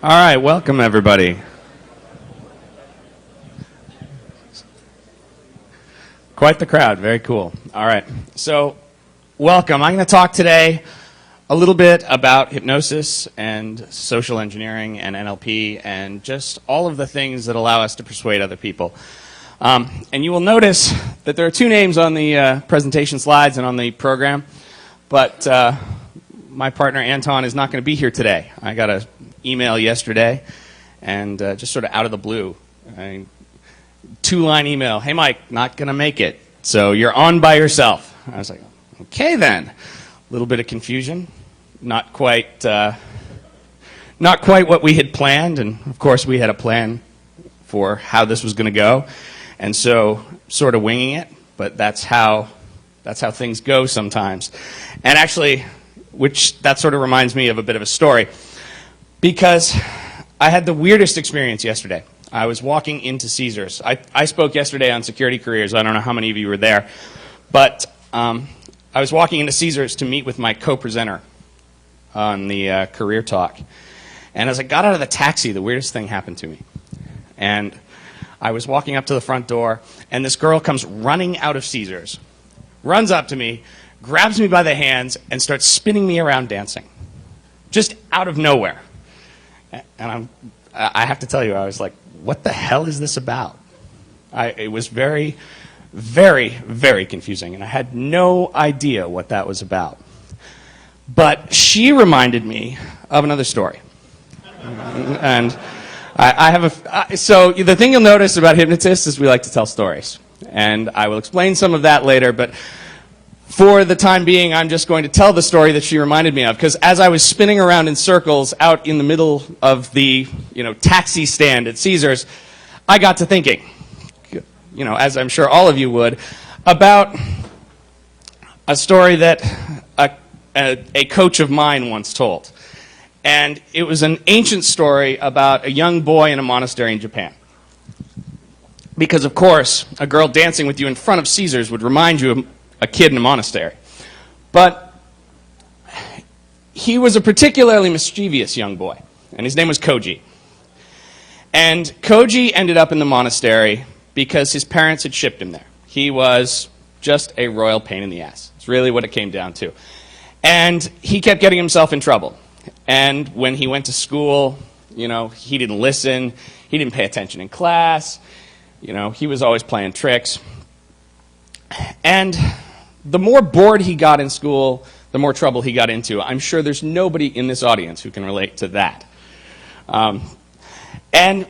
All right, welcome everybody. Quite the crowd, very cool. All right, so welcome. I'm going to talk today a little bit about hypnosis and social engineering and NLP and just all of the things that allow us to persuade other people. And you will notice that there are two names on the presentation slides and on the program, but my partner Anton is not going to be here today. I got an email yesterday and just sort of out of the blue, two-line email, "Hey Mike, not going to make it, so you're on by yourself." I was like, okay then. A little bit of confusion, not quite what we had planned, and of course we had a plan for how this was going to go, and so sort of winging it, but that's how things go sometimes. And actually, that sort of reminds me of a bit of a story, because I had the weirdest experience yesterday. I was walking into Caesars. I spoke yesterday on security careers. I don't know how many of you were there, but I was walking into Caesars to meet with my co-presenter on the career talk. And as I got out of the taxi, the weirdest thing happened to me. And I was walking up to the front door, and this girl comes running out of Caesars, runs up to me, grabs me by the hands, and starts spinning me around dancing, just out of nowhere. And I have to tell you, I was like, what the hell is this about? It was very, very, very confusing, and I had no idea what that was about. But she reminded me of another story. And so the thing you'll notice about hypnotists is we like to tell stories. And I will explain some of that later, but for the time being, I'm just going to tell the story that she reminded me of, because as I was spinning around in circles out in the middle of the taxi stand at Caesars, I got to thinking, as I'm sure all of you would, about a story that a coach of mine once told. And it was an ancient story about a young boy in a monastery in Japan. Because, of course, a girl dancing with you in front of Caesars would remind you of a kid in a monastery. But he was a particularly mischievous young boy, and his name was Koji. And Koji ended up in the monastery because his parents had shipped him there. He was just a royal pain in the ass. It's really what it came down to. And he kept getting himself in trouble. And when he went to school, he didn't listen, he didn't pay attention in class, he was always playing tricks. And the more bored he got in school, the more trouble he got into. I'm sure there's nobody in this audience who can relate to that. And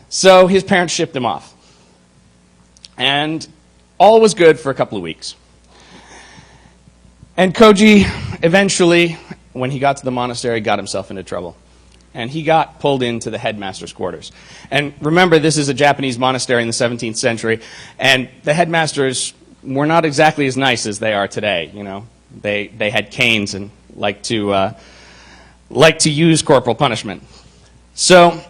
so his parents shipped him off. And all was good for a couple of weeks. And Koji eventually, when he got to the monastery, got himself into trouble. And he got pulled into the headmaster's quarters. And remember, this is a Japanese monastery in the 17th century, and the headmasters were not exactly as nice as they are today. They had canes and liked to use corporal punishment. So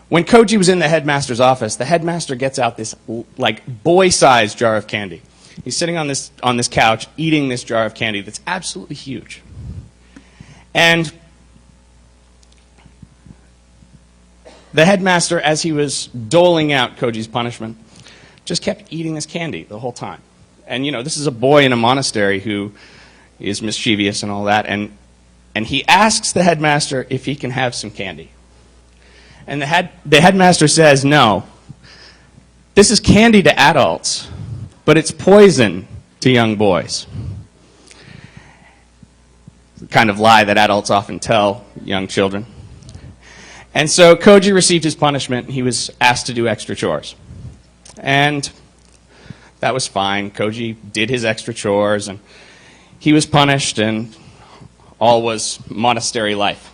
when Koji was in the headmaster's office, the headmaster gets out this boy-sized jar of candy. He's sitting on this couch eating this jar of candy that's absolutely huge. And the headmaster, as he was doling out Koji's punishment, just kept eating this candy the whole time. And, this is a boy in a monastery who is mischievous and all that. And he asks the headmaster if he can have some candy. And the headmaster says, "No, this is candy to adults, but it's poison to young boys." The kind of lie that adults often tell young children. And so Koji received his punishment, and he was asked to do extra chores. And that was fine. Koji did his extra chores, and he was punished, and all was monastery life.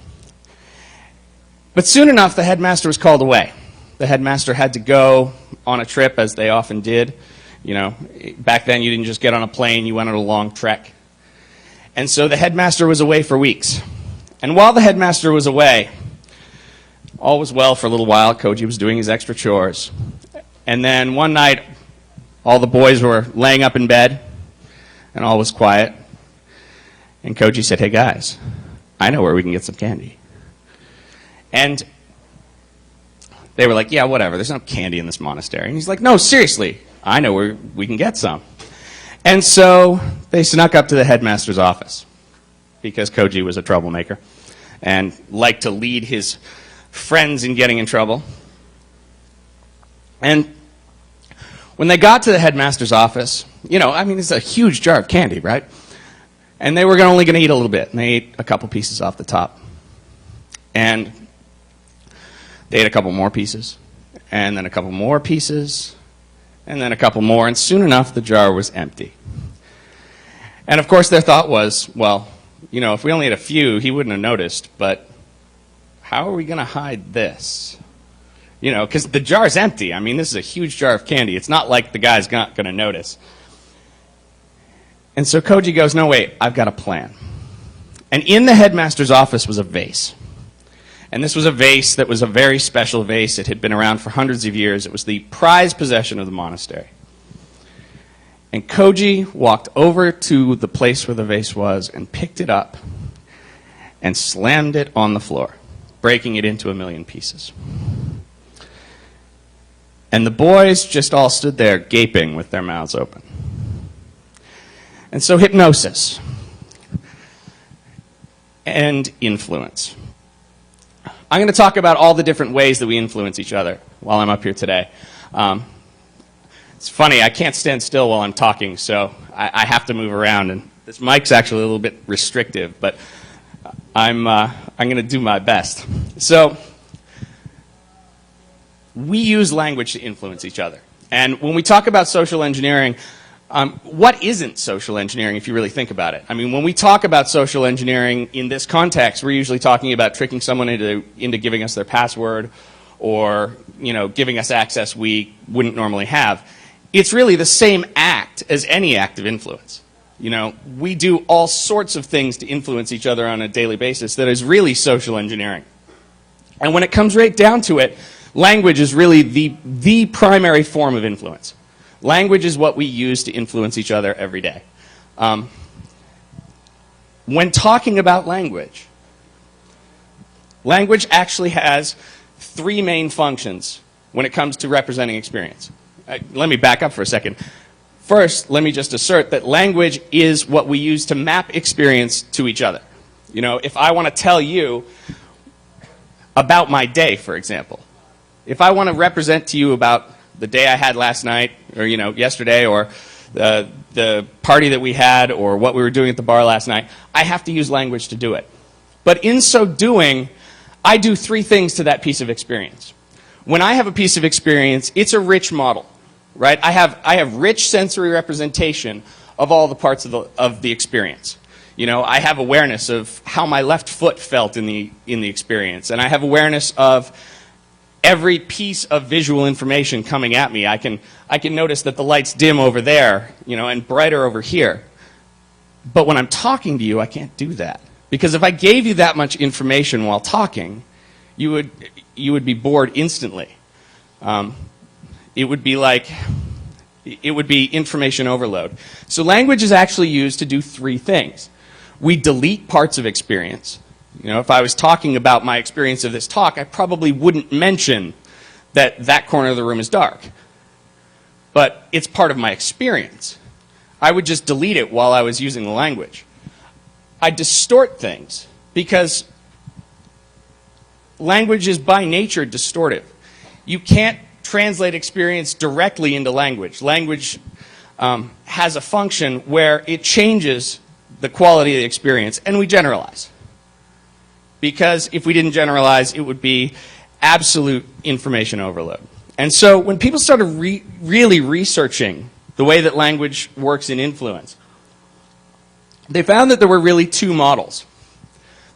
But soon enough, the headmaster was called away. The headmaster had to go on a trip, as they often did. Back then you didn't just get on a plane, you went on a long trek. And so the headmaster was away for weeks. And while the headmaster was away, all was well for a little while. Koji was doing his extra chores. And then one night, all the boys were laying up in bed, and all was quiet. And Koji said, "Hey guys, I know where we can get some candy." And they were like, yeah, whatever, there's no candy in this monastery. And he's like, no, seriously, I know where we can get some. And so they snuck up to the headmaster's office, because Koji was a troublemaker and liked to lead his friends in getting in trouble. And when they got to the headmaster's office, you know, I mean, it's a huge jar of candy, right? And they were only going to eat a little bit, and they ate a couple pieces off the top. And they ate a couple more pieces, and then a couple more pieces, and then a couple more, and soon enough the jar was empty. And of course their thought was, well, you know, if we only ate a few, he wouldn't have noticed, but how are we going to hide this? You know, because the jar's empty. I mean, this is a huge jar of candy. It's not like the guy's not going to notice. And so Koji goes, no, wait, I've got a plan. And in the headmaster's office was a vase. And this was a vase that was a very special vase. It had been around for hundreds of years. It was the prized possession of the monastery. And Koji walked over to the place where the vase was and picked it up and slammed it on the floor, breaking it into 1,000,000 pieces. And the boys just all stood there gaping with their mouths open. And so hypnosis and influence. I'm going to talk about all the different ways that we influence each other while I'm up here today. It's funny, I can't stand still while I'm talking, so I have to move around. And this mic's actually a little bit restrictive, but I'm going to do my best. So we use language to influence each other. And when we talk about social engineering, what isn't social engineering if you really think about it? I mean, when we talk about social engineering in this context, we're usually talking about tricking someone into giving us their password, or, you know, giving us access we wouldn't normally have. It's really the same act as any act of influence. You know, we do all sorts of things to influence each other on a daily basis that is really social engineering. And when it comes right down to it, language is really the primary form of influence. Language is what we use to influence each other every day. When talking about language, language actually has 3 main functions when it comes to representing experience. Let me back up for a second. First, let me just assert that language is what we use to map experience to each other. You know, if I want to tell you about my day, for example, if I want to represent to you about the day I had last night, or, you know, yesterday, or the party that we had, or what we were doing at the bar last night, I have to use language to do it. But in so doing, I do 3 things to that piece of experience. When I have a piece of experience, it's a rich model, right? I have rich sensory representation of all the parts of the experience. You know, I have awareness of how my left foot felt in the experience, and I have awareness of every piece of visual information coming at me. I can notice that the light's dim over there, you know, and brighter over here. But when I'm talking to you, I can't do that. Because if I gave you that much information while talking, you would be bored instantly. It would be information overload. So language is actually used to do 3 things. We delete parts of experience. You know, if I was talking about my experience of this talk, I probably wouldn't mention that corner of the room is dark. But it's part of my experience. I would just delete it while I was using the language. I distort things because language is by nature distortive. You can't translate experience directly into language. Language has a function where it changes the quality of the experience, and we generalize. Because if we didn't generalize, it would be absolute information overload. And so when people started really researching the way that language works in influence, they found that there were really 2 models.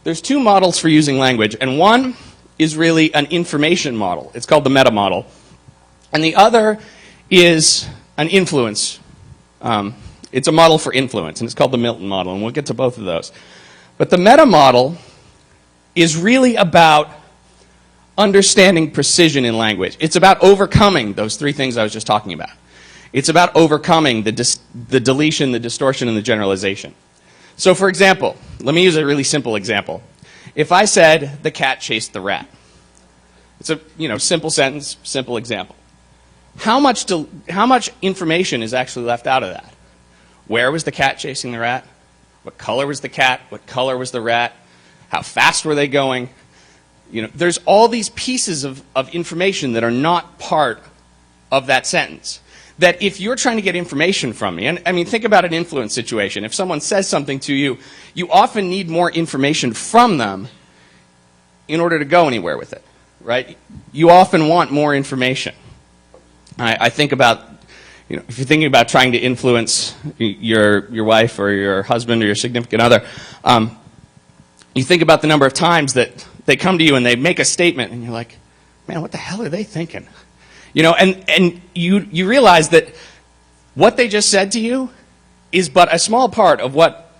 There's 2 models for using language, and one is really an information model. It's called the meta model. And the other is an influence. It's a model for influence, and it's called the Milton Model, and we'll get to both of those. But the meta model is really about understanding precision in language. It's about overcoming those 3 things I was just talking about. It's about overcoming the deletion, the distortion, and the generalization. So for example, let me use a really simple example. If I said the cat chased the rat, It's a simple sentence, simple example. How much information is actually left out of that? Where was the cat chasing the rat? What color was the cat? What color was the rat? How fast were they going? There's all these pieces of information that are not part of that sentence. That if you're trying to get information from me, and I mean, think about an influence situation. If someone says something to you, you often need more information from them in order to go anywhere with it, right? You often want more information. I think about, if you're thinking about trying to influence your wife or your husband or your significant other, you think about the number of times that they come to you and they make a statement and you're like, man, what the hell are they thinking? And you realize that what they just said to you is but a small part of what,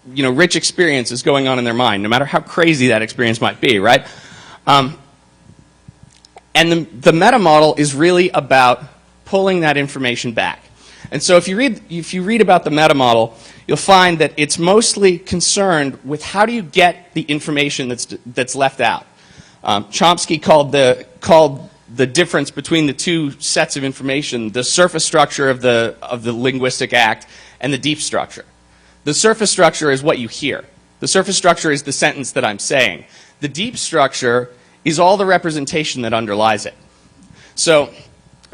rich experience is going on in their mind, no matter how crazy that experience might be, right? And the meta model is really about pulling that information back. And so if you read about the meta model, you'll find that it's mostly concerned with how do you get the information that's left out. Chomsky called the difference between the two sets of information the surface structure of the linguistic act and the deep structure. The surface structure is what you hear. The surface structure is the sentence that I'm saying. The deep structure is all the representation that underlies it. So,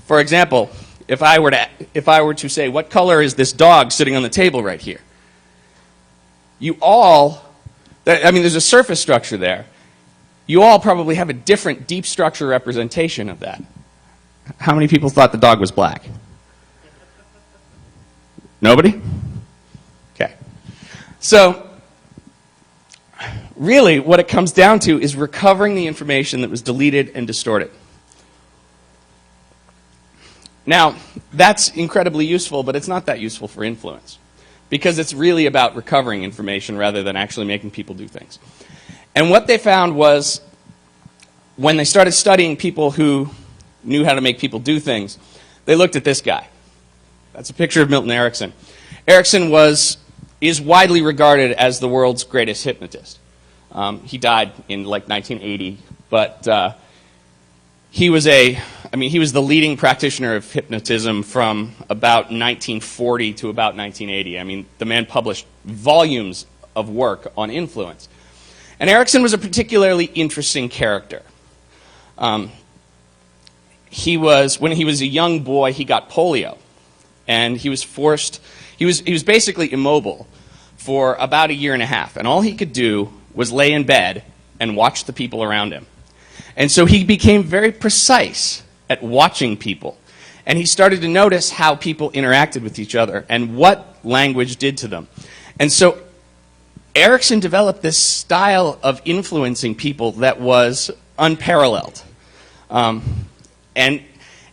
for example, if I were to say, what color is this dog sitting on the table right here? There's a surface structure there. You all probably have a different deep structure representation of that. How many people thought the dog was black? Nobody? Okay. So, really, what it comes down to is recovering the information that was deleted and distorted. Now, that's incredibly useful, but it's not that useful for influence, because it's really about recovering information rather than actually making people do things. And what they found was, when they started studying people who knew how to make people do things, they looked at this guy. That's a picture of Milton Erickson. Erickson is widely regarded as the world's greatest hypnotist. He died in like 1980, but he was the leading practitioner of hypnotism from about 1940 to about 1980. I mean, the man published volumes of work on influence. And Erickson was a particularly interesting character. When he was a young boy, he got polio, and he was basically immobile for about a year and a half, and all he could do was lay in bed and watch the people around him. And so he became very precise at watching people, and he started to notice how people interacted with each other and what language did to them. And so Erickson developed this style of influencing people that was unparalleled. And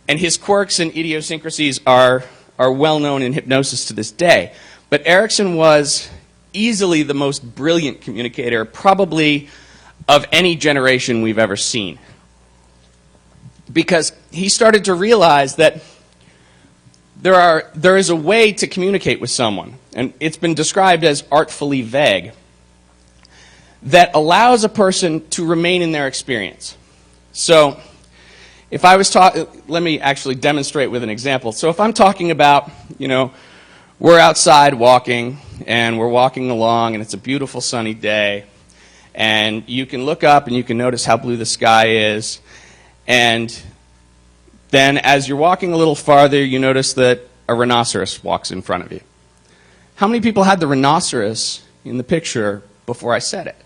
his quirks and idiosyncrasies are well known in hypnosis to this day. But Erickson was easily the most brilliant communicator, probably of any generation we've ever seen. Because he started to realize that there is a way to communicate with someone, and it's been described as artfully vague, that allows a person to remain in their experience. So, if I was let me actually demonstrate with an example. So if I'm talking about, we're outside walking, and we're walking along, and it's a beautiful sunny day, and you can look up and you can notice how blue the sky is, and then as you're walking a little farther, you notice that a rhinoceros walks in front of you. How many people had the rhinoceros in the picture before I said it?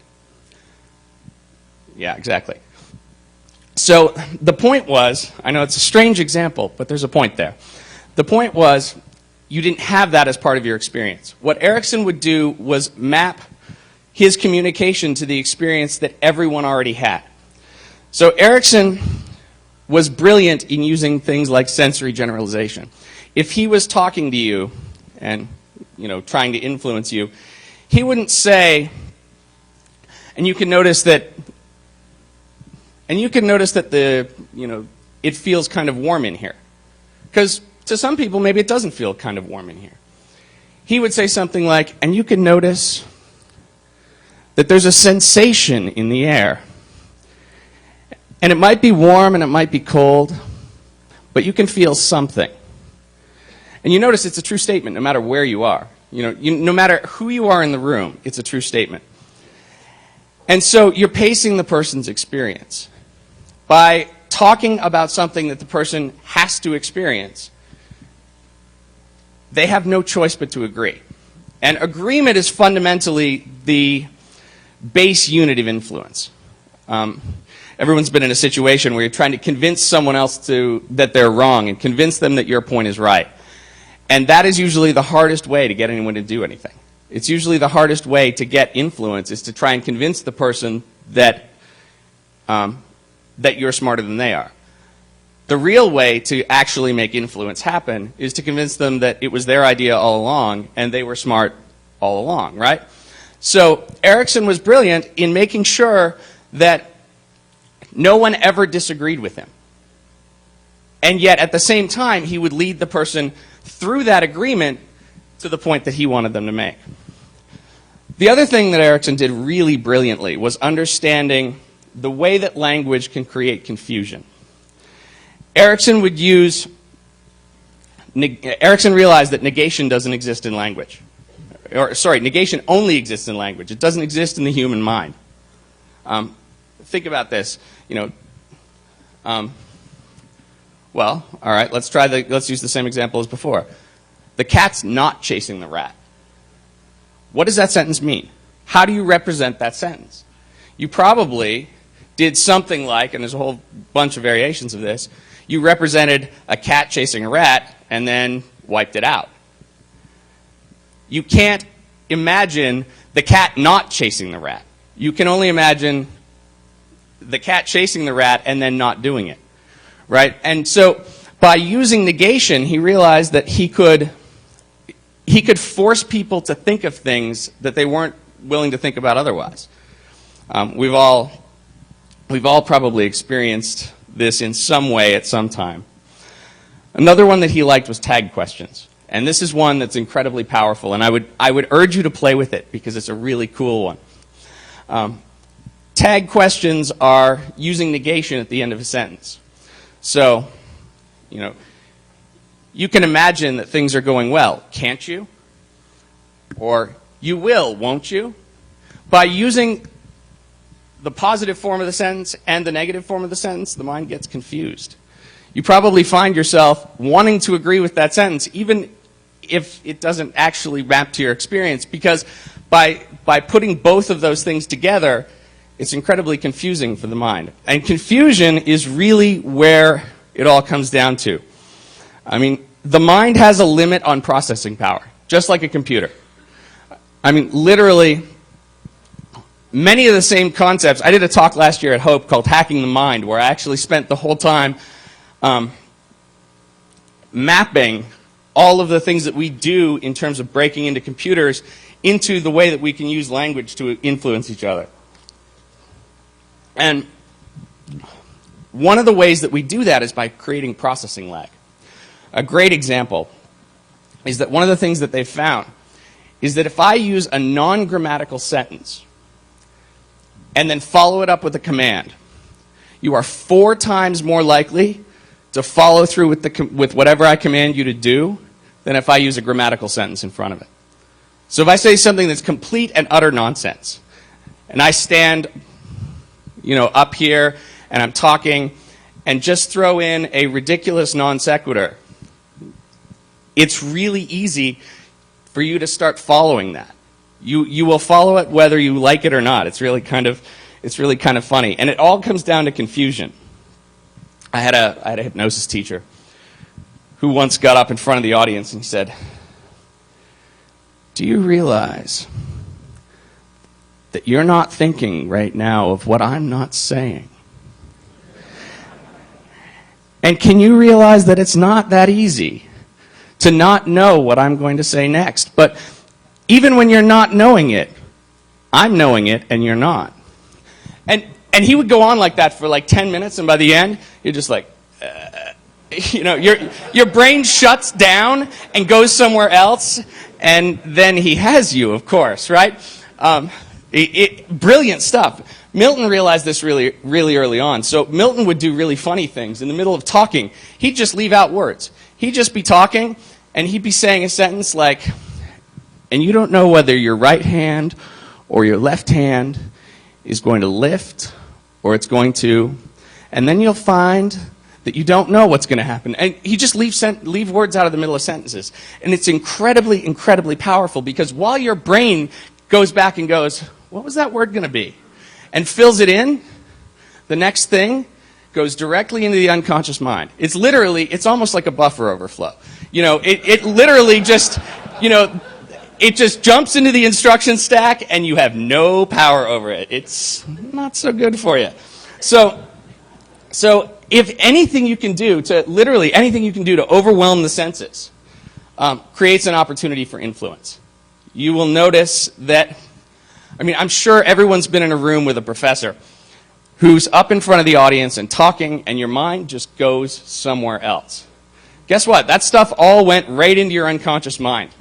Yeah, exactly. So the point was, I know it's a strange example, but there's a point there. The point was, you didn't have that as part of your experience. What Erickson would do was map his communication to the experience that everyone already had. So Erickson was brilliant in using things like sensory generalization. If he was talking to you and trying to influence you, he wouldn't say, and you can notice that it feels kind of warm in here. Because to some people, maybe it doesn't feel kind of warm in here. He would say something like, and you can notice that there's a sensation in the air. And it might be warm and it might be cold, but you can feel something. And you notice it's a true statement no matter where you are. No matter who you are in the room, it's a true statement. And so you're pacing the person's experience. By talking about something that the person has to experience, they have no choice but to agree. And agreement is fundamentally the base unit of influence. Everyone's been in a situation where you're trying to convince someone else that they're wrong and convince them that your point is right. And that is usually the hardest way to get anyone to do anything. It's usually the hardest way to get influence is to try and convince the person that you're smarter than they are. The real way to actually make influence happen is to convince them that it was their idea all along and they were smart all along, right? So Erickson was brilliant in making sure that no one ever disagreed with him. And yet at the same time, he would lead the person through that agreement to the point that he wanted them to make. The other thing that Erickson did really brilliantly was understanding the way that language can create confusion. Erickson realized that negation doesn't exist in language. Negation only exists in language. It doesn't exist in the human mind. Think about this. Well, all right, let's use the same example as before. The cat's not chasing the rat. What does that sentence mean? How do you represent that sentence? You probably did something like, and there's a whole bunch of variations of this, you represented a cat chasing a rat and then wiped it out. You can't imagine the cat not chasing the rat. You can only imagine the cat chasing the rat and then not doing it, right? And so by using negation, he realized that he could force people to think of things that they weren't willing to think about otherwise. We've all probably experienced this in some way at some time. Another one that he liked was tag questions. And this is one that's incredibly powerful, and I would urge you to play with it because it's a really cool one. Tag questions are using negation at the end of a sentence. So, you can imagine that things are going well, can't you? Or you will, won't you? By using the positive form of the sentence and the negative form of the sentence, the mind gets confused. You probably find yourself wanting to agree with that sentence, even if it doesn't actually map to your experience, because by putting both of those things together, it's incredibly confusing for the mind. And confusion is really where it all comes down to. I mean, the mind has a limit on processing power, just like a computer. I mean, literally, many of the same concepts. I did a talk last year at Hope called Hacking the Mind, where I actually spent the whole time mapping all of the things that we do in terms of breaking into computers into the way that we can use language to influence each other. And one of the ways that we do that is by creating processing lag. A great example is that one of the things that they've found is that if I use a non-grammatical sentence and then follow it up with a command, you are 4 times more likely to follow through with whatever I command you to do than if I use a grammatical sentence in front of it. So if I say something that's complete and utter nonsense, and I stand up here and I'm talking and just throw in a ridiculous non sequitur, it's really easy for you to start following that. You will follow it whether you like it or not. It's really kind of funny. And it all comes down to confusion. I had a hypnosis teacher who once got up in front of the audience and said, "Do you realize that you're not thinking right now of what I'm not saying? And can you realize that it's not that easy to not know what I'm going to say next? But even when you're not knowing it, I'm knowing it and you're not." And he would go on like that for like 10 minutes, and by the end, you're just like, your brain shuts down and goes somewhere else, and then he has you, of course, right? Brilliant stuff. Milton realized this really, really early on. So Milton would do really funny things. In the middle of talking, he'd just leave out words. He'd just be talking, and he'd be saying a sentence like, and you don't know whether your right hand or your left hand is going to lift or it's going to, and then you'll find that you don't know what's going to happen. And he just leave words out of the middle of sentences. And it's incredibly, incredibly powerful, because while your brain goes back and goes, what was that word going to be? And fills it in, the next thing goes directly into the unconscious mind. It's almost like a buffer overflow. It literally just, it just jumps into the instruction stack and you have no power over it. It's not so good for you. So if anything you can do literally anything you can do to overwhelm the senses creates an opportunity for influence. You will notice that, I'm sure everyone's been in a room with a professor who's up in front of the audience and talking, and your mind just goes somewhere else. Guess what? That stuff all went right into your unconscious mind.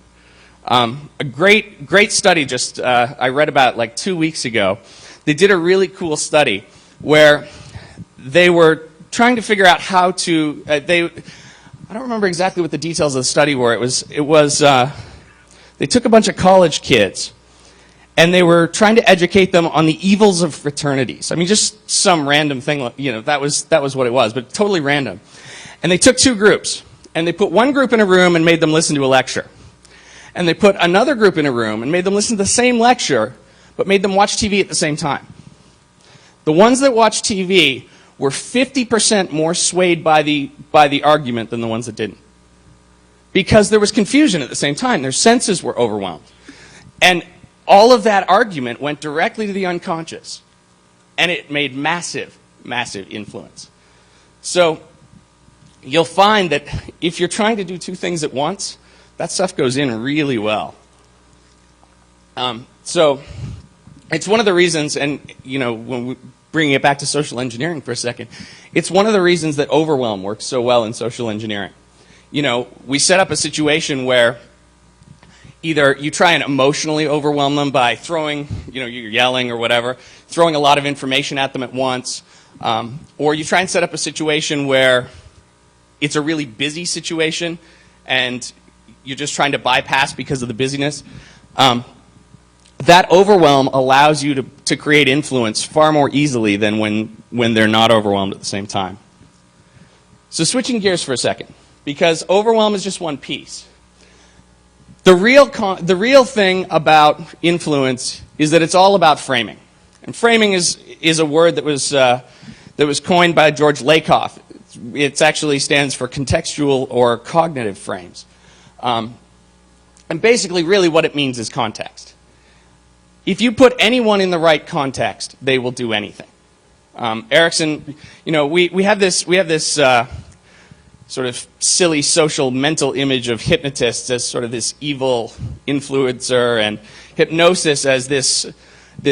A great study I read about like 2 weeks ago. They did a really cool study where they were trying to figure out how to, I don't remember exactly what the details of the study were. They took a bunch of college kids and they were trying to educate them on the evils of fraternities. Just some random thing, that was what it was, but totally random. And they took two groups, and they put one group in a room and made them listen to a lecture. And they put another group in a room and made them listen to the same lecture, but made them watch TV at the same time. The ones that watched TV were 50% more swayed by the argument than the ones that didn't. Because there was confusion at the same time. Their senses were overwhelmed. And all of that argument went directly to the unconscious. And it made massive, massive influence. So you'll find that if you're trying to do two things at once, that stuff goes in really well. So it's one of the reasons, and when we bring it back to social engineering for a second, it's one of the reasons that overwhelm works so well in social engineering. We set up a situation where either you try and emotionally overwhelm them by throwing, you're yelling or whatever, throwing a lot of information at them at once, or you try and set up a situation where it's a really busy situation and you're just trying to bypass because of the busyness. That overwhelm allows you to create influence far more easily than when they're not overwhelmed at the same time. So switching gears for a second, because overwhelm is just one piece. The real thing about influence is that it's all about framing. And framing is a word that was coined by George Lakoff. It actually stands for contextual or cognitive frames. And basically, really what it means is context. If you put anyone in the right context, they will do anything. Erickson, we have this sort of silly social mental image of hypnotists as sort of this evil influencer, and hypnosis as this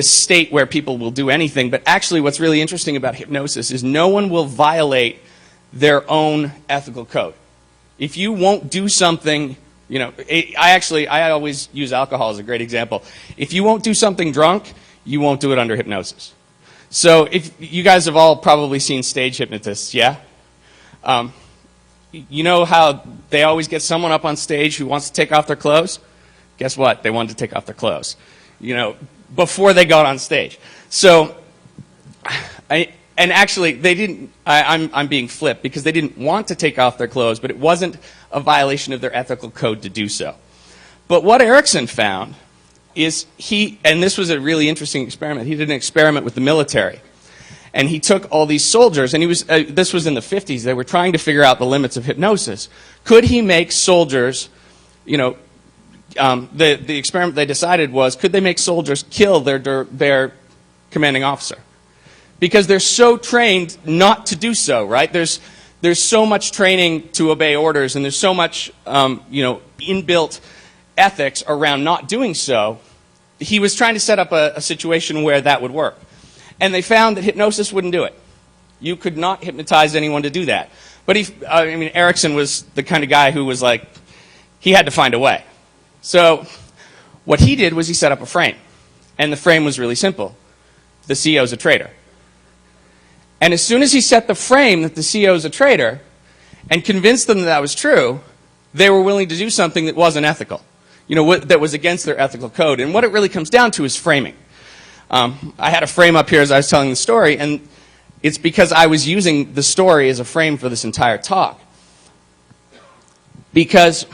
state where people will do anything. But actually what's really interesting about hypnosis is no one will violate their own ethical code. If you won't do something, I always use alcohol as a great example. If you won't do something drunk, you won't do it under hypnosis. So if you guys have all probably seen stage hypnotists, yeah? You know how they always get someone up on stage who wants to take off their clothes? Guess what? They wanted to take off their clothes, before they got on stage. So, actually, they didn't, I'm being flipped, because they didn't want to take off their clothes, but it wasn't a violation of their ethical code to do so. But what Erickson found is and this was a really interesting experiment, he did an experiment with the military. And he took all these soldiers, and this was in the 50s, they were trying to figure out the limits of hypnosis. Could he make soldiers, the experiment they decided was, could they make soldiers kill their commanding officer? Because they're so trained not to do so, right? There's so much training to obey orders, and there's so much, inbuilt ethics around not doing so. He was trying to set up a situation where that would work. And they found that hypnosis wouldn't do it. You could not hypnotize anyone to do that. But Erickson was the kind of guy who was like, he had to find a way. So what he did was he set up a frame. And the frame was really simple. the CEO is a traitor. And as soon as he set the frame that the CEO is a traitor and convinced them that that was true, they were willing to do something that wasn't ethical, that was against their ethical code. And what it really comes down to is framing. I had a frame up here as I was telling the story, and it's because I was using the story as a frame for this entire talk. Because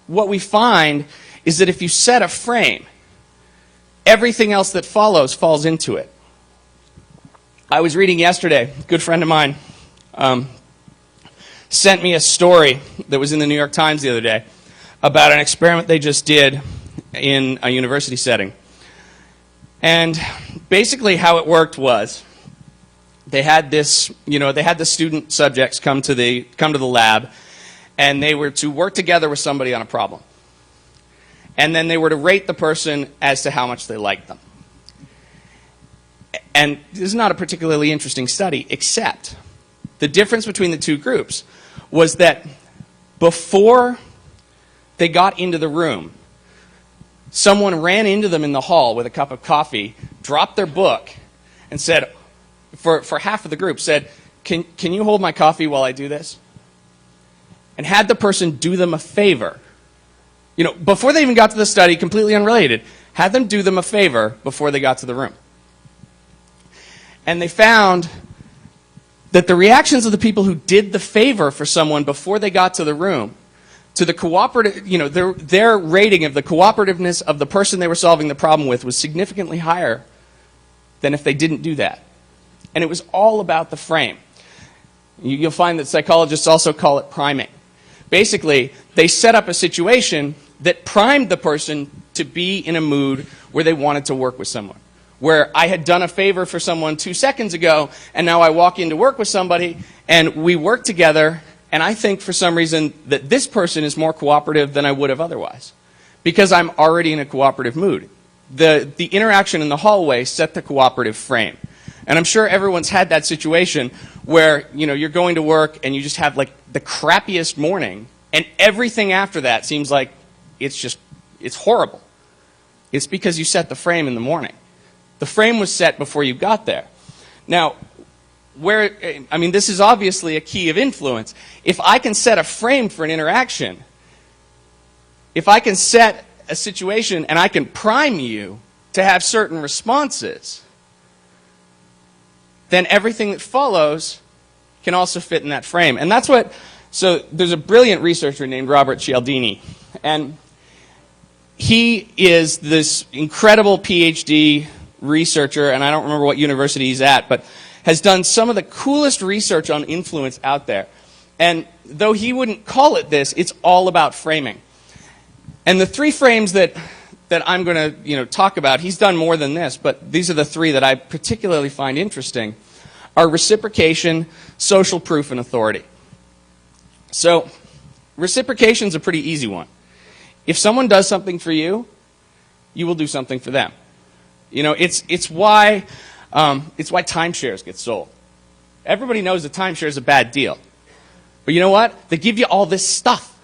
what we find is that if you set a frame, everything else that follows falls into it. I was reading yesterday, a good friend of mine sent me a story that was in the New York Times the other day about an experiment they just did in a university setting. And basically how it worked was they had this, they had the student subjects come to the lab, and they were to work together with somebody on a problem. And then they were to rate the person as to how much they liked them. And this is not a particularly interesting study, except the difference between the two groups was that before they got into the room, someone ran into them in the hall with a cup of coffee, dropped their book, and said, for half of the group, said, can you hold my coffee while I do this? And had the person do them a favor. Before they even got to the study, completely unrelated, had them do them a favor before they got to the room. And they found that the reactions of the people who did the favor for someone before they got to the room, to the cooperative, their rating of the cooperativeness of the person they were solving the problem with was significantly higher than if they didn't do that. And it was all about the frame. You'll find that psychologists also call it priming. Basically, they set up a situation that primed the person to be in a mood where they wanted to work with someone. Where I had done a favor for someone 2 seconds ago, and now I walk in to work with somebody, and we work together, and I think for some reason that this person is more cooperative than I would have otherwise. Because I'm already in a cooperative mood. The interaction in the hallway set the cooperative frame. And I'm sure everyone's had that situation where, you're going to work and you just have like the crappiest morning, and everything after that seems like it's horrible. It's because you set the frame in the morning. The frame was set before you got there. Now, this is obviously a key of influence. If I can set a frame for an interaction, if I can set a situation and I can prime you to have certain responses, then everything that follows can also fit in that frame. And that's so there's a brilliant researcher named Robert Cialdini, and he is this incredible Ph.D. researcher, and I don't remember what university he's at, but has done some of the coolest research on influence out there. And though he wouldn't call it this, it's all about framing. And the 3 frames that I'm going to talk about, he's done more than this, but these are the 3 that I particularly find interesting, are reciprocation, social proof, and authority. So reciprocation is a pretty easy one. If someone does something for you, you will do something for them. It's why timeshares get sold. Everybody knows that timeshare is a bad deal. But you know what? They give you all this stuff.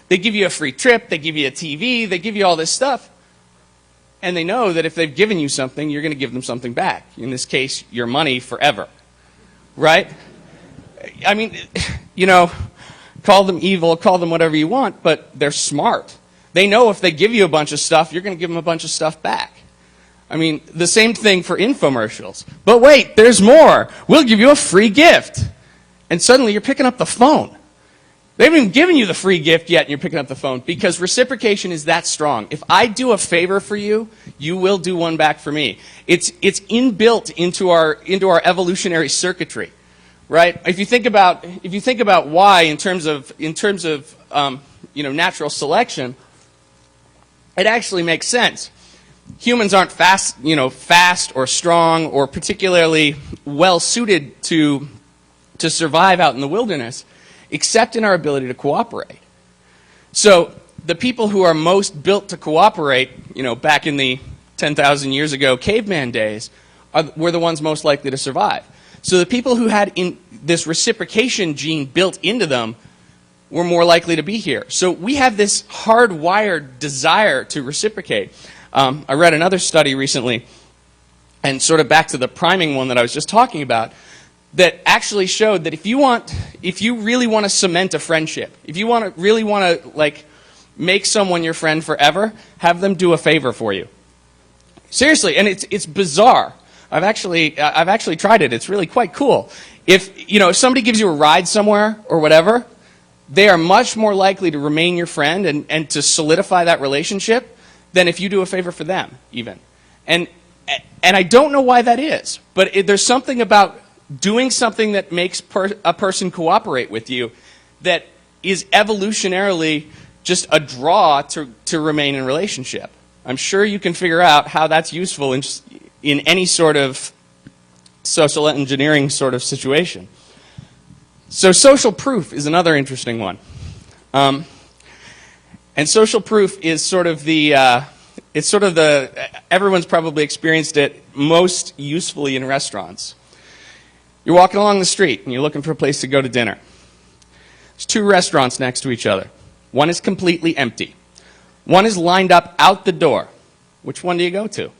They give you a free trip, they give you a TV, they give you all this stuff. And they know that if they've given you something, you're going to give them something back. In this case, your money forever. Right? Call them evil, call them whatever you want, but they're smart. They know if they give you a bunch of stuff, you're going to give them a bunch of stuff back. The same thing for infomercials. But wait, there's more. We'll give you a free gift. And suddenly you're picking up the phone. They haven't even given you the free gift yet, and you're picking up the phone, because reciprocation is that strong. If I do a favor for you, you will do one back for me. It's inbuilt into our evolutionary circuitry, right? If you think about why in terms of natural selection, it actually makes sense. Humans aren't fast or strong or particularly well suited to survive out in the wilderness, except in our ability to cooperate. So the people who are most built to cooperate, back in the 10,000 years ago caveman days, were the ones most likely to survive. So the people who had this reciprocation gene built into them were more likely to be here. So we have this hardwired desire to reciprocate. I read another study recently and sort of back to the priming one that I was just talking about, that actually showed that if you really want to cement a friendship, if you really want to like make someone your friend forever, have them do a favor for you. Seriously, and it's bizarre. I've actually tried it. It's really quite cool. If somebody gives you a ride somewhere or whatever, they are much more likely to remain your friend and to solidify that relationship than if you do a favor for them, even. And I don't know why that is, but there's something about doing something that makes a person cooperate with you that is evolutionarily just a draw to remain in relationship. I'm sure you can figure out how that's useful in any sort of social engineering sort of situation. So social proof is another interesting one. And social proof is sort of everyone's probably experienced it most usefully in restaurants. You're walking along the street and you're looking for a place to go to dinner. There's two restaurants next to each other. One is completely empty. One is lined up out the door. Which one do you go to?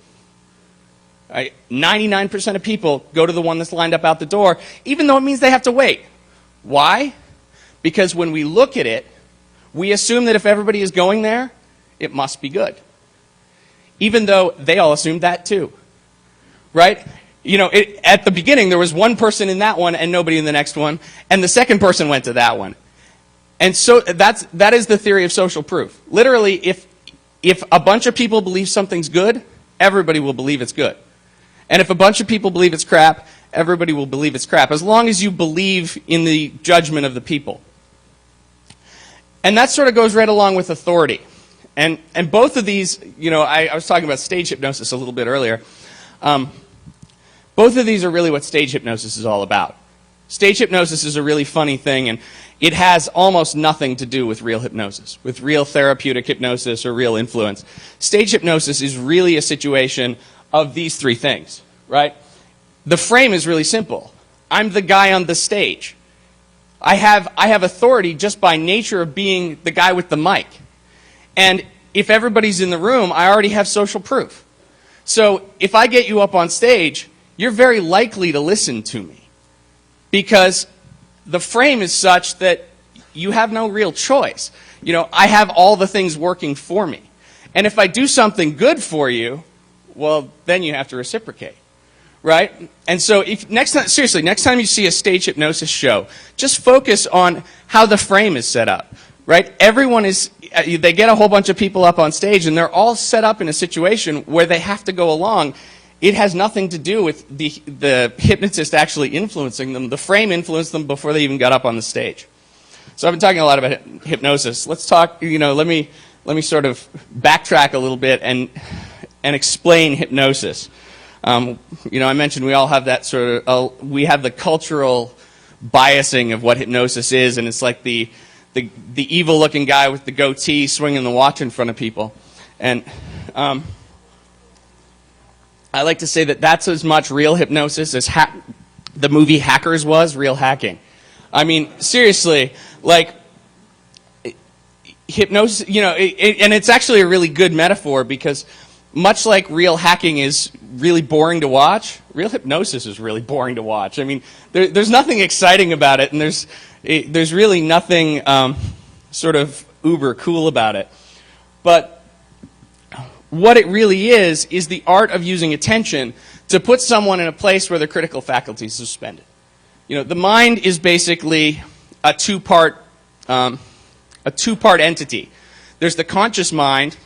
99% of people go to the one that's lined up out the door, even though it means they have to wait. Why? Because when we look at it, we assume that if everybody is going there, it must be good. Even though they all assumed that too. Right? At the beginning, there was one person in that one and nobody in the next one, and the second person went to that one. And so that is the theory of social proof. Literally, if a bunch of people believe something's good, everybody will believe it's good. And if a bunch of people believe it's crap, everybody will believe it's crap, as long as you believe in the judgment of the people. And that sort of goes right along with authority. And both of these, I was talking about stage hypnosis a little bit earlier. Both of these are really what stage hypnosis is all about. Stage hypnosis is a really funny thing, and it has almost nothing to do with real hypnosis, with real therapeutic hypnosis or real influence. Stage hypnosis is really a situation of these three things, right? The frame is really simple. I'm the guy on the stage. I have authority just by nature of being the guy with the mic. And if everybody's in the room, I already have social proof. So if I get you up on stage, you're very likely to listen to me, because the frame is such that you have no real choice. I have all the things working for me. And if I do something good for you, well, then you have to reciprocate, right? And so next time you see a stage hypnosis show, just focus on how the frame is set up, right? They get a whole bunch of people up on stage, and they're all set up in a situation where they have to go along. It has nothing to do with the hypnotist actually influencing them. The frame influenced them before they even got up on the stage. So I've been talking a lot about hypnosis. Let's talk, let me sort of backtrack a little bit and explain hypnosis. I mentioned we all have that we have the cultural biasing of what hypnosis is, and it's like the evil-looking guy with the goatee swinging the watch in front of people. And I like to say that that's as much real hypnosis as the movie Hackers was real hacking. I mean, seriously, like, hypnosis, and it's actually a really good metaphor, because much like real hacking is really boring to watch, real hypnosis is really boring to watch. I mean, there's nothing exciting about it, and there's really nothing sort of uber cool about it. But what it really is the art of using attention to put someone in a place where their critical faculties are suspended. The mind is basically a two-part entity. There's the conscious mind,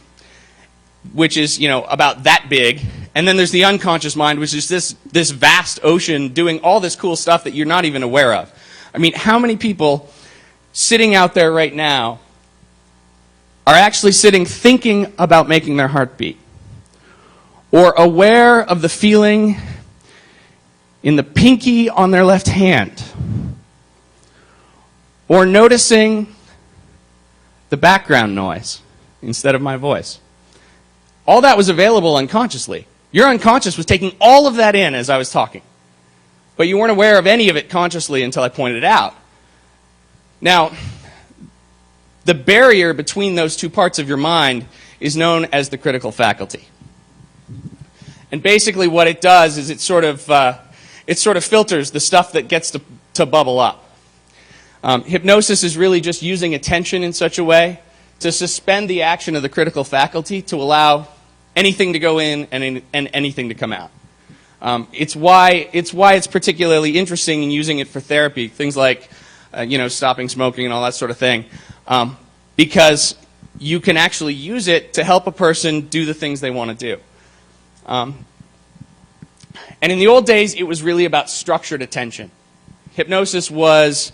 which is, about that big, and then there's the unconscious mind, which is this vast ocean doing all this cool stuff that you're not even aware of. I mean, how many people sitting out there right now are actually sitting thinking about making their heart beat, or aware of the feeling in the pinky on their left hand, or noticing the background noise instead of my voice? All that was available unconsciously. Your unconscious was taking all of that in as I was talking, but you weren't aware of any of it consciously until I pointed it out. Now, the barrier between those two parts of your mind is known as the critical faculty. And basically what it does is it sort of filters the stuff that gets to bubble up. Hypnosis is really just using attention in such a way to suspend the action of the critical faculty to allow anything to go in and anything to come out. It's why it's particularly interesting in using it for therapy, things like stopping smoking and all that sort of thing, because you can actually use it to help a person do the things they want to do. And in the old days, it was really about structured attention. Hypnosis was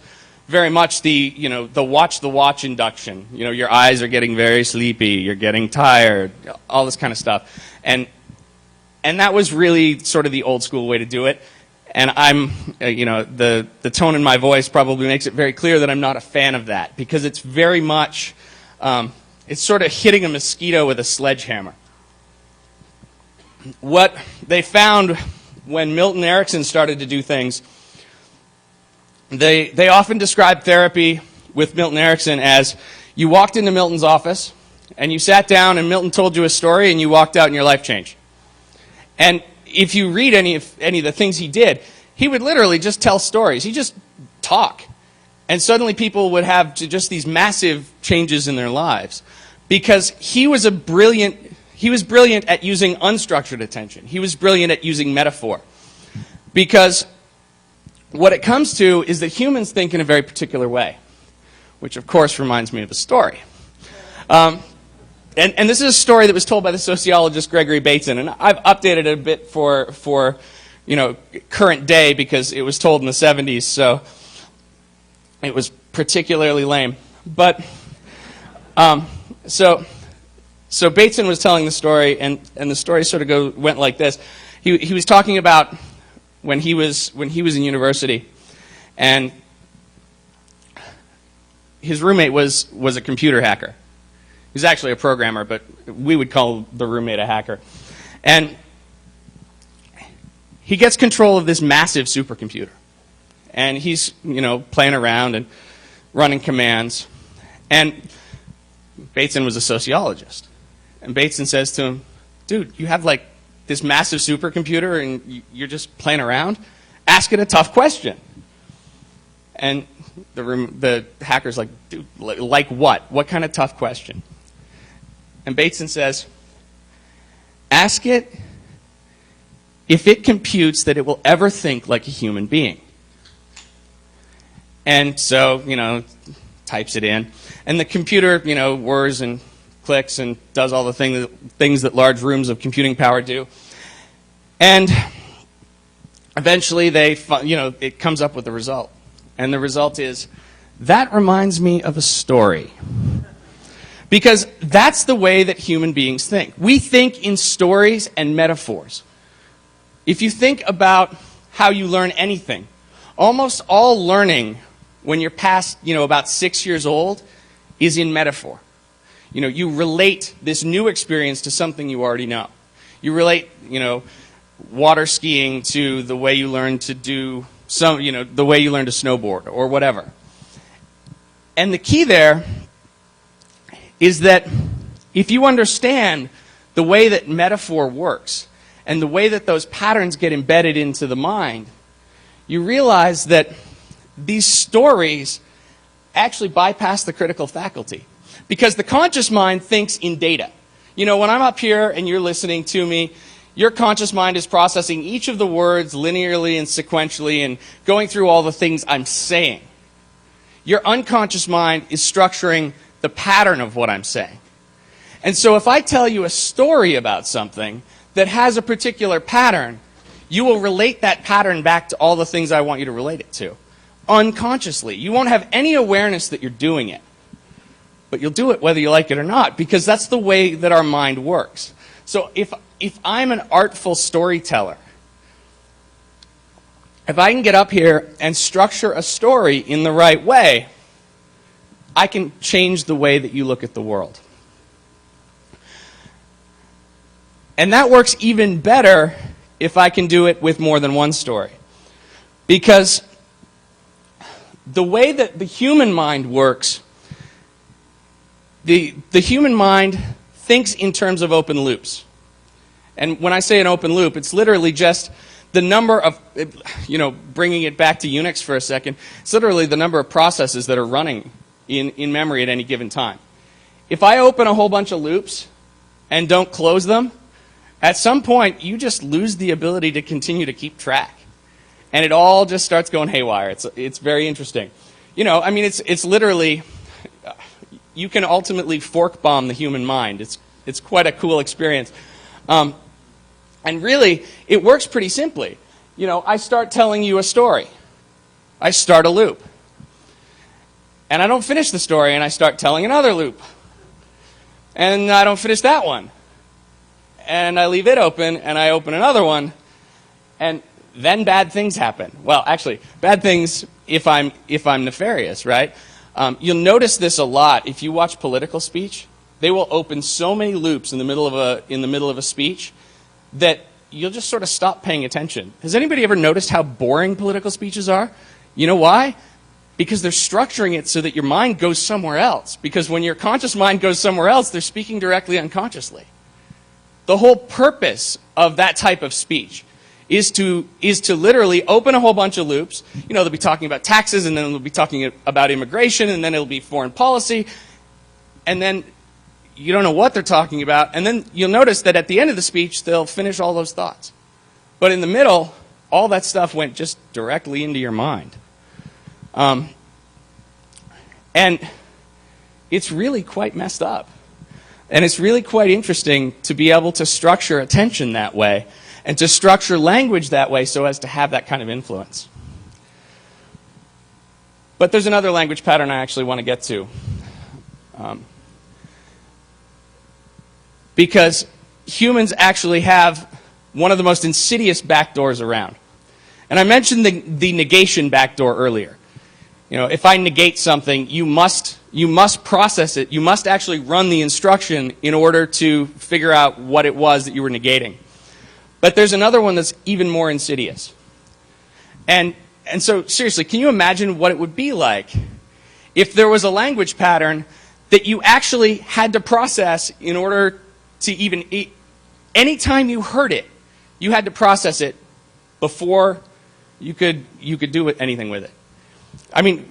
very much the watch the watch induction. Your eyes are getting very sleepy, you're getting tired, all this kind of stuff. And that was really sort of the old school way to do it. And I'm, the tone in my voice probably makes it very clear that I'm not a fan of that, because it's very much, it's sort of hitting a mosquito with a sledgehammer. What they found when Milton Erickson started to do things, they often described therapy with Milton Erickson as you walked into Milton's office and you sat down and Milton told you a story and you walked out and your life changed. And if you read any of the things he did, he would literally just tell stories. He'd just talk. And suddenly people would have just these massive changes in their lives, because he was brilliant at using unstructured attention. He was brilliant at using metaphor. Because what it comes to is that humans think in a very particular way, which of course reminds me of a story. And this is a story that was told by the sociologist Gregory Bateson, and I've updated it a bit for current day, because it was told in the 70s, so it was particularly lame. But so Bateson was telling the story, and the story sort of went like this. He was talking about when he was in university, and his roommate was a computer hacker. He's actually a programmer, but we would call the roommate a hacker. And he gets control of this massive supercomputer. And he's, playing around and running commands. And Bateson was a sociologist. And Bateson says to him, dude, you have like this massive supercomputer and you're just playing around? Ask it a tough question. And the hacker's like, dude, like what? What kind of tough question? And Bateson says, ask it if it computes that it will ever think like a human being. And so, types it in. And the computer, whirs and clicks and does all the things that large rooms of computing power do. And eventually it comes up with a result. And the result is, that reminds me of a story. Because that's the way that human beings think. We think in stories and metaphors. If you think about how you learn anything, almost all learning when you're past, about 6 years old is in metaphor. You relate this new experience to something you already know. You relate, water skiing to the way you learn to do the way you learn to snowboard or whatever. And the key there is that if you understand the way that metaphor works and the way that those patterns get embedded into the mind, you realize that these stories actually bypass the critical faculty. Because the conscious mind thinks in data. When I'm up here and you're listening to me, your conscious mind is processing each of the words linearly and sequentially and going through all the things I'm saying. Your unconscious mind is structuring the pattern of what I'm saying. And so if I tell you a story about something that has a particular pattern, you will relate that pattern back to all the things I want you to relate it to. Unconsciously. You won't have any awareness that you're doing it. But you'll do it whether you like it or not, because that's the way that our mind works. So if I'm an artful storyteller, if I can get up here and structure a story in the right way, I can change the way that you look at the world. And that works even better if I can do it with more than one story. Because the way that the human mind works, the human mind thinks in terms of open loops. And when I say an open loop, it's literally just the number of, bringing it back to Unix for a second, it's literally the number of processes that are running in memory at any given time. If I open a whole bunch of loops and don't close them, at some point you just lose the ability to continue to keep track. And it all just starts going haywire. It's very interesting. It's literally, you can ultimately fork bomb the human mind. It's quite a cool experience. And really, it works pretty simply. I start telling you a story. I start a loop. And I don't finish the story, and I start telling another loop. And I don't finish that one. And I leave it open, and I open another one. And then bad things happen. Well, actually, bad things if I'm nefarious, right? You'll notice this a lot if you watch political speech. They will open so many loops in the middle of a speech that you'll just sort of stop paying attention. Has anybody ever noticed how boring political speeches are? You know why? Because they're structuring it so that your mind goes somewhere else. Because when your conscious mind goes somewhere else, they're speaking directly unconsciously. The whole purpose of that type of speech is to literally open a whole bunch of loops. They'll be talking about taxes, and then they'll be talking about immigration, and then it'll be foreign policy, and then you don't know what they're talking about, and then you'll notice that at the end of the speech, they'll finish all those thoughts. But in the middle, all that stuff went just directly into your mind. And it's really quite messed up. And it's really quite interesting to be able to structure attention that way and to structure language that way so as to have that kind of influence. But there's another language pattern I actually want to get to. Because humans actually have one of the most insidious backdoors around. And I mentioned the negation backdoor earlier. If I negate something, you must process it. You must actually run the instruction in order to figure out what it was that you were negating. But there's another one that's even more insidious. And so, seriously, can you imagine what it would be like if there was a language pattern that you actually had to process in order to even, anytime you heard it, you had to process it before you could do anything with it. I mean,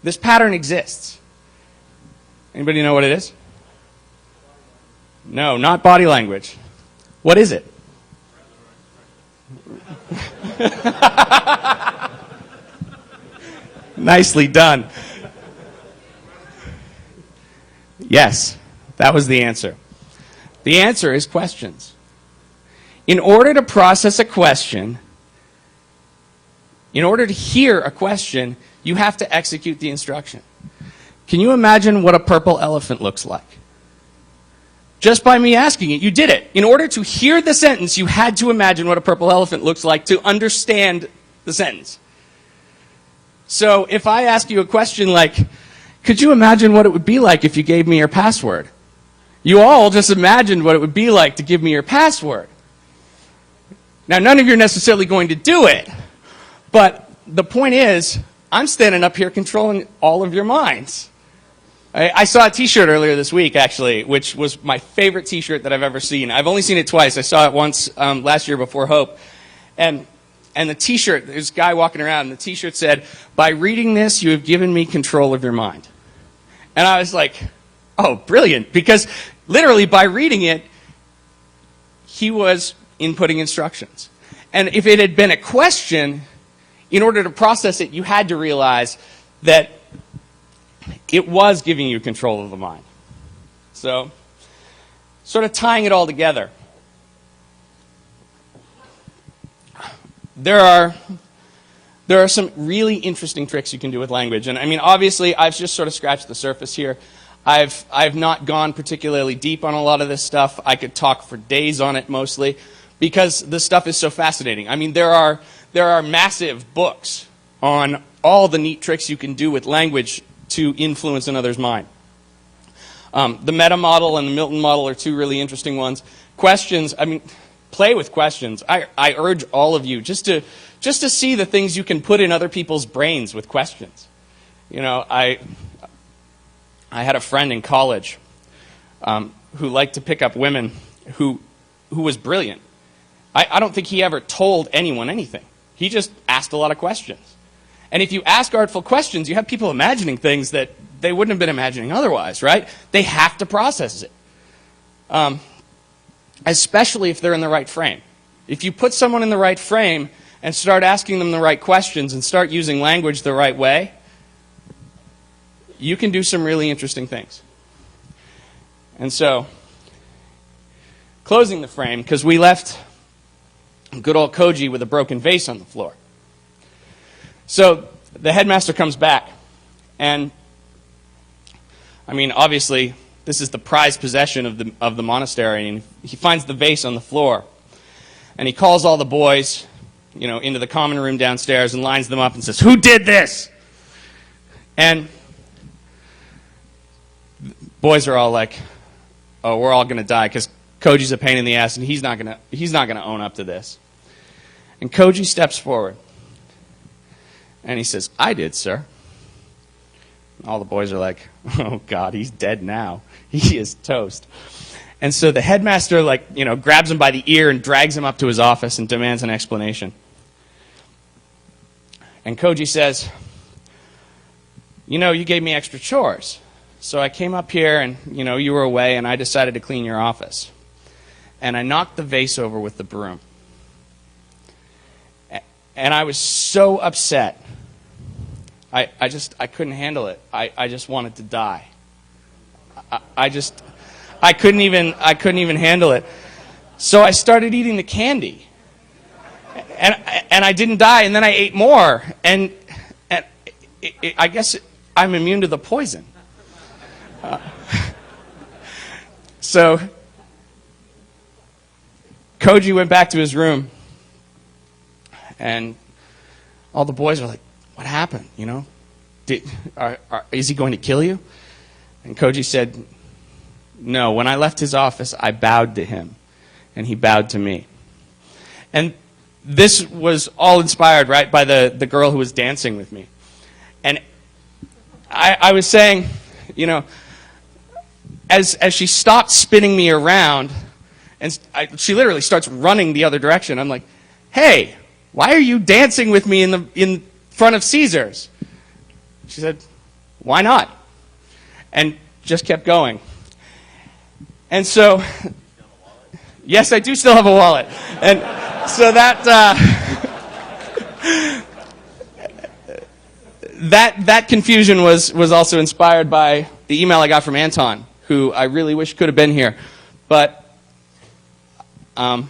this pattern exists. Anybody know what it is? No, not body language. What is it? Nicely done. Yes, that was the answer. The answer is questions. In order to process a question, in order to hear a question, you have to execute the instruction. Can you imagine what a purple elephant looks like? Just by me asking it, you did it. In order to hear the sentence, you had to imagine what a purple elephant looks like to understand the sentence. So if I ask you a question like, could you imagine what it would be like if you gave me your password? You all just imagined what it would be like to give me your password. Now, none of you are necessarily going to do it, but the point is, I'm standing up here controlling all of your minds. I saw a T-shirt earlier this week, actually, which was my favorite T-shirt that I've ever seen. I've only seen it twice. I saw it once last year before Hope. And the T-shirt, there's a guy walking around, and the T-shirt said, "By reading this, you have given me control of your mind." And I was like, oh, brilliant. Because literally, by reading it, he was inputting instructions. And if it had been a question, in order to process it, you had to realize that it was giving you control of the mind. So, sort of tying it all together. There are some really interesting tricks you can do with language. And I mean, obviously, I've just sort of scratched the surface here. I've not gone particularly deep on a lot of this stuff. I could talk for days on it mostly, because the stuff is so fascinating. I mean, there are massive books on all the neat tricks you can do with language to influence another's mind. The Meta Model and the Milton Model are two really interesting ones. Questions, I mean, play with questions. I urge all of you just to see the things you can put in other people's brains with questions. You know, I had a friend in college who liked to pick up women who was brilliant. I don't think he ever told anyone anything. He just asked a lot of questions. And if you ask artful questions, you have people imagining things that they wouldn't have been imagining otherwise, right? They have to process it. Especially if they're in the right frame. If you put someone in the right frame and start asking them the right questions and start using language the right way, you can do some really interesting things. And so, closing the frame, because we left good old Koji with a broken vase on the floor. So the headmaster comes back, and I mean, obviously, this is the prized possession of the monastery, and he finds the vase on the floor, and he calls all the boys, into the common room downstairs and lines them up and says, "Who did this?" And boys are all like, "Oh, we're all going to die because Koji's a pain in the ass, and he's not going to own up to this." And Koji steps forward, and he says, "I did, sir." All the boys are like, "Oh God, he's dead now. He is toast." And so the headmaster, grabs him by the ear and drags him up to his office and demands an explanation. And Koji says, "You gave me extra chores. So I came up here and, you were away and I decided to clean your office. And I knocked the vase over with the broom. And I was so upset. I couldn't handle it. I just wanted to die. I couldn't even handle it. So I started eating the candy. And I didn't die, and then I ate more. And I guess I'm immune to the poison." So Koji went back to his room, and all the boys are like, "What happened? Is he going to kill you?" And Koji said, "No, when I left his office, I bowed to him, and he bowed to me." And this was all inspired, right, by the girl who was dancing with me. And I was saying, as she stopped spinning me around, and she literally starts running the other direction, I'm like, "Hey, why are you dancing with me in front of Caesar's?" She said, "Why not?" And just kept going. And so, yes, I do still have a wallet. And so that confusion was also inspired by the email I got from Anton, who I really wish could have been here. But I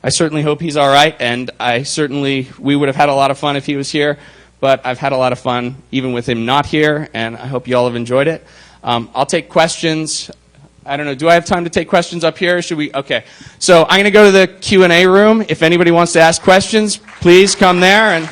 certainly hope he's all right, and we would have had a lot of fun if he was here, but I've had a lot of fun even with him not here, and I hope you all have enjoyed it. I'll take questions. I don't know, do I have time to take questions up here? Should we? Okay. So I'm going to go to the Q&A room. If anybody wants to ask questions, please come there. And